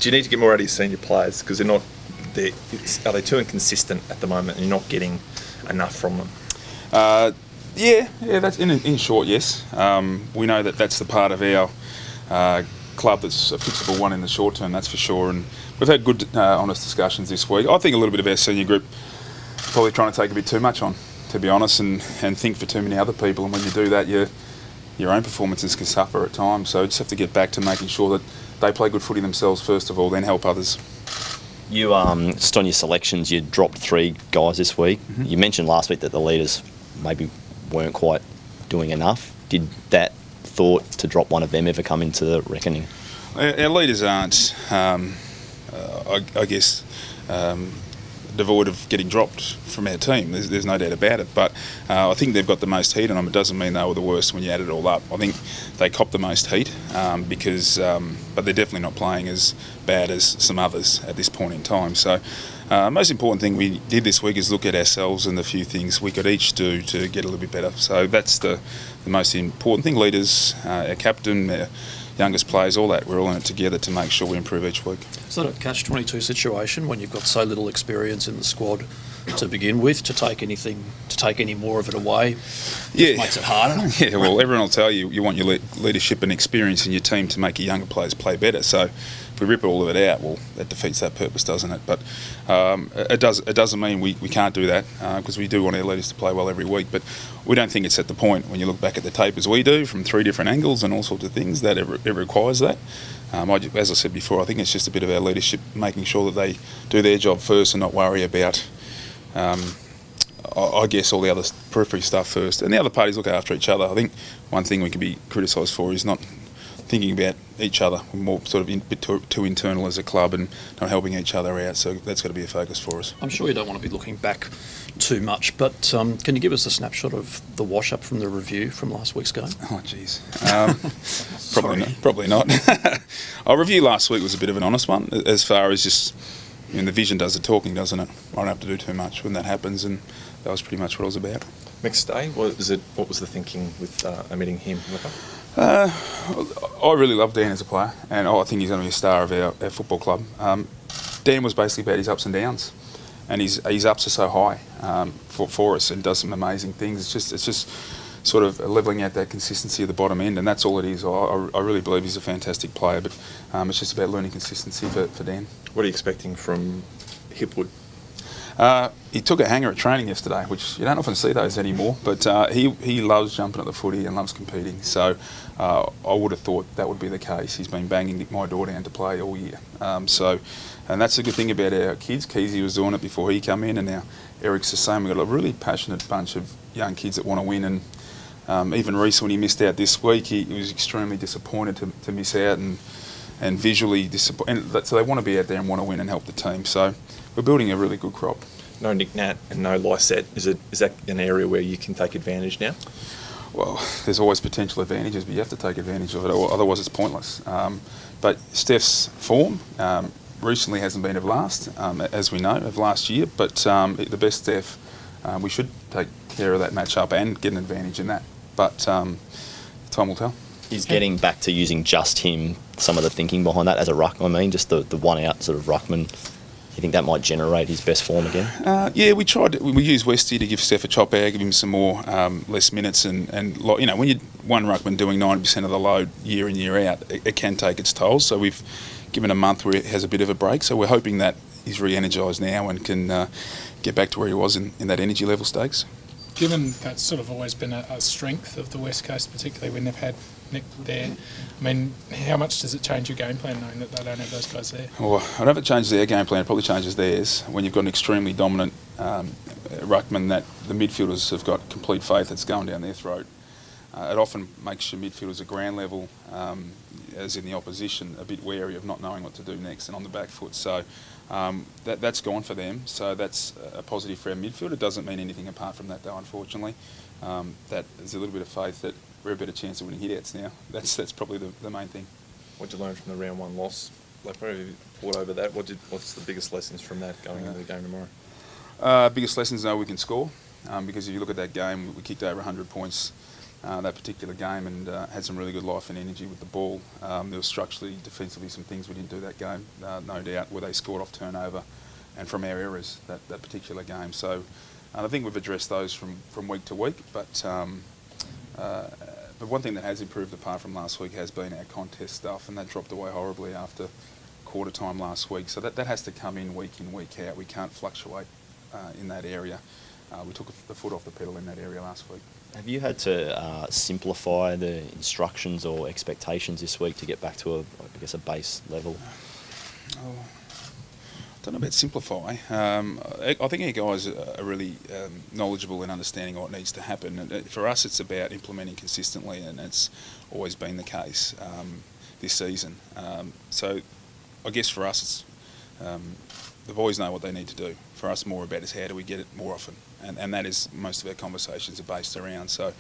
Do you need to get more out of your senior players? Because are they too inconsistent at the moment and you're not getting enough from them? Yeah, that's in short, yes. We know that that's the part of our club that's a fixable one in the short term, that's for sure. And we've had good, honest discussions this week. I think a little bit of our senior group probably trying to take a bit too much on, to be honest, and think for too many other people. And when you do that, your own performances can suffer at times. So you just have to get back to making sure that they play good footy themselves first of all, then help others. You just on your selections, you dropped 3 guys this week. Mm-hmm. You mentioned last week that the leaders maybe weren't quite doing enough. Did that thought to drop one of them ever come into the reckoning? Our leaders aren't, I guess, devoid of getting dropped from our team. There's no doubt about it. But I think they've got the most heat on them. It doesn't mean they were the worst when you add it all up. I think they copped the most heat but they're definitely not playing as bad as some others at this point in time. So most important thing we did this week is look at ourselves and the few things we could each do to get a little bit better. So that's the most important thing. Leaders, our captain, our youngest players, all that, we're all in it together to make sure we improve each week. Is that a catch-22 situation when you've got so little experience in the squad to begin with, to take any more of it away? Yeah, makes it harder. Yeah, well, everyone will tell you want your leadership and experience in your team to make your younger players play better. So if we rip all of it out, well, that defeats that purpose, doesn't it? But it doesn't mean we can't do that because we do want our leaders to play well every week. But we don't think it's at the point when you look back at the tape as we do from 3 different angles and all sorts of things that it requires that. As I said before, I think it's just a bit of our leadership making sure that they do their job first and not worry about, I guess, all the other periphery stuff first. And the other parties look after each other. I think one thing we can be criticised for is not thinking about each other. We're more sort of a bit too internal as a club and not helping each other out. So that's got to be a focus for us. I'm sure you don't want to be looking back too much, but can you give us a snapshot of the wash-up from the review from last week's game? Oh, jeez. Probably not. Our review last week was a bit of an honest one, as far as just, the vision does the talking, doesn't it? I don't have to do too much when that happens, and that was pretty much what it was about. Next day, what was the thinking with omitting him, Leppa? I really love Dan as a player, and I think he's going to be a star of our football club. Dan was basically about his ups and downs, and his ups are so high for us and does some amazing things. It's just sort of levelling out that consistency at the bottom end, and that's all it is. I really believe he's a fantastic player, but it's just about learning consistency for Dan. What are you expecting from Hipwood? He took a hanger at training yesterday, which you don't often see those anymore, but he loves jumping at the footy and loves competing, so I would have thought that would be the case. He's been banging my door down to play all year. And that's the good thing about our kids. Keezy was doing it before he came in, and now Eric's the same. We've got a really passionate bunch of young kids that want to win, and even Reece, when he missed out this week, he was extremely disappointed to miss out and visually disappointed. So they want to be out there and want to win and help the team. So we're building a really good crop. No Nick Nat and no Lysette. Is that an area where you can take advantage now? Well, there's always potential advantages, but you have to take advantage of it, otherwise it's pointless. But Steph's form recently hasn't been of last, as we know, of last year, but the best Steph, we should take care of that match-up and get an advantage in that. But time will tell. Is getting back to using just him, some of the thinking behind that as a ruck, just the one-out sort of ruckman, you think that might generate his best form again? Yeah, we tried. We used Westy to give Steph a chop out, give him some more less minutes, and when you're one ruckman doing 90% of the load year in year out, it can take its toll. So we've given a month where he has a bit of a break. So we're hoping that he's re-energised now and can get back to where he was in that energy level stakes. Given that's sort of always been a strength of the West Coast, particularly when they've had Nick there, how much does it change your game plan knowing that they don't have those guys there? Well, I don't know if it changes their game plan, it probably changes theirs. When you've got an extremely dominant ruckman that the midfielders have got complete faith that's going down their throat, it often makes your midfielders at ground level, as in the opposition, a bit wary of not knowing what to do next and on the back foot. So that's gone for them. So that's a positive for our midfield. It doesn't mean anything apart from that, though, unfortunately. That there's a little bit of faith that we're a better chance of winning hit-outs now. That's probably the main thing. What did you learn from the round 1 loss? Leppa, have you thought over that? What's the biggest lessons from that going into the game tomorrow? Biggest lessons, we can score. Because if you look at that game, we kicked over 100 points that particular game and had some really good life and energy with the ball. There was structurally, defensively, some things we didn't do that game, no doubt, where they scored off turnover and from our errors that particular game. So I think we've addressed those from week to week, but one thing that has improved apart from last week has been our contest stuff, and that dropped away horribly after quarter time last week. So that has to come in, week out. We can't fluctuate in that area. We took the foot off the pedal in that area last week. Have you had to simplify the instructions or expectations this week to get back to a base level? Oh, I don't know about simplify. I think our guys are really knowledgeable in understanding what needs to happen. And for us, it's about implementing consistently, and it's always been the case this season. So I guess for us, it's the boys know what they need to do. For us, more about is how do we get it more often, and that is most of our conversations are based around. So,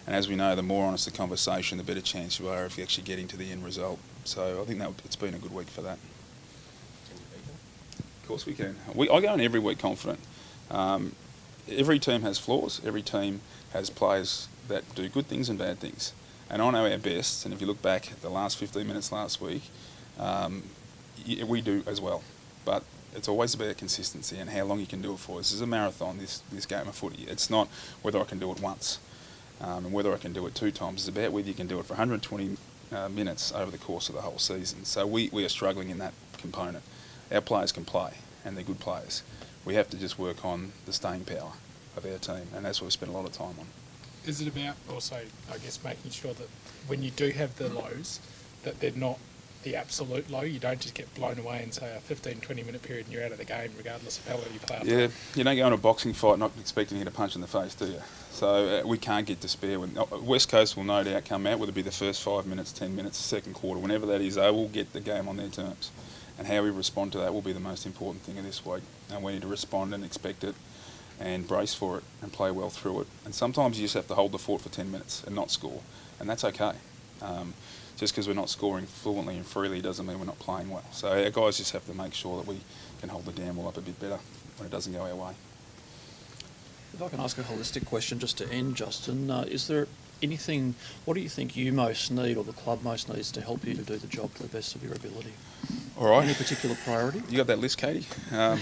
and as we know, the more honest the conversation, the better chance you are of actually getting to the end result. So I think it's been a good week for that. Of course we can. I go in every week confident. Every team has flaws. Every team has players that do good things and bad things. And I know our best, and if you look back at the last 15 minutes last week, we do as well. But it's always about consistency and how long you can do it for. This is a marathon, this game of footy. It's not whether I can do it once and whether I can do it 2 times. It's about whether you can do it for 120 minutes over the course of the whole season. So we are struggling in that component. Our players can play, and they're good players. We have to just work on the staying power of our team, and that's what we spend a lot of time on. Is it about also, I guess, making sure that when you do have the lows, that they're not the absolute low? You don't just get blown away in, say, a 15-20 minute period and you're out of the game regardless of how well you play. Yeah, you don't go in a boxing fight not expecting to get a punch in the face, do you? So we can't get despair. West Coast will no doubt come out, whether it be the first 5 minutes, 10 minutes, second quarter, whenever that is, they will get the game on their terms. And how we respond to that will be the most important thing of this week. And we need to respond and expect it and brace for it and play well through it. And sometimes you just have to hold the fort for 10 minutes and not score, and that's okay. Just because we're not scoring fluently and freely doesn't mean we're not playing well. So our guys just have to make sure that we can hold the damn up a bit better when it doesn't go our way. If I can ask a holistic question just to end, Justin, is there anything, what do you think you most need or the club most needs to help you to do the job to the best of your ability? All right. Any particular priority? You got that list, Katie? No.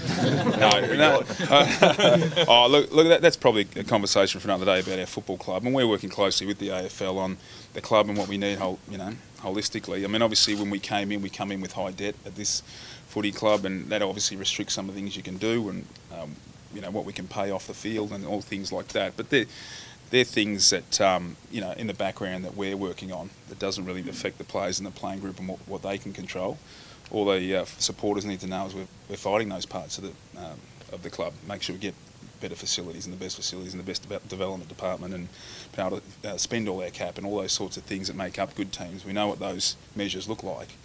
Oh, look, that's probably a conversation for another day about our football club, and we're working closely with the AFL on the club and what we need, holistically. I mean, obviously, when we come in with high debt at this footy club, and that obviously restricts some of the things you can do, and what we can pay off the field and all things like that. But they're things that in the background that we're working on that doesn't really affect the players in the playing group and what they can control. All the supporters need to know is we're fighting those parts of the club. Make sure we get better facilities and the best development department, and be able to spend all our cap and all those sorts of things that make up good teams. We know what those measures look like,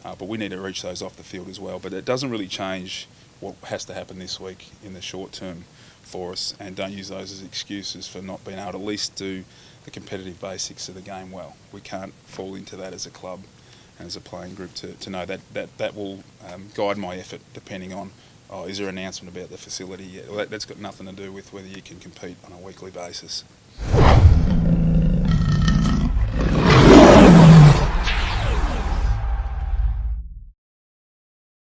but we need to reach those off the field as well. But it doesn't really change what has to happen this week in the short term for us, and don't use those as excuses for not being able to at least do the competitive basics of the game well. We can't fall into that as a club and as a playing group to know that will guide my effort depending on, is there an announcement about the facility yet? Well, that's got nothing to do with whether you can compete on a weekly basis.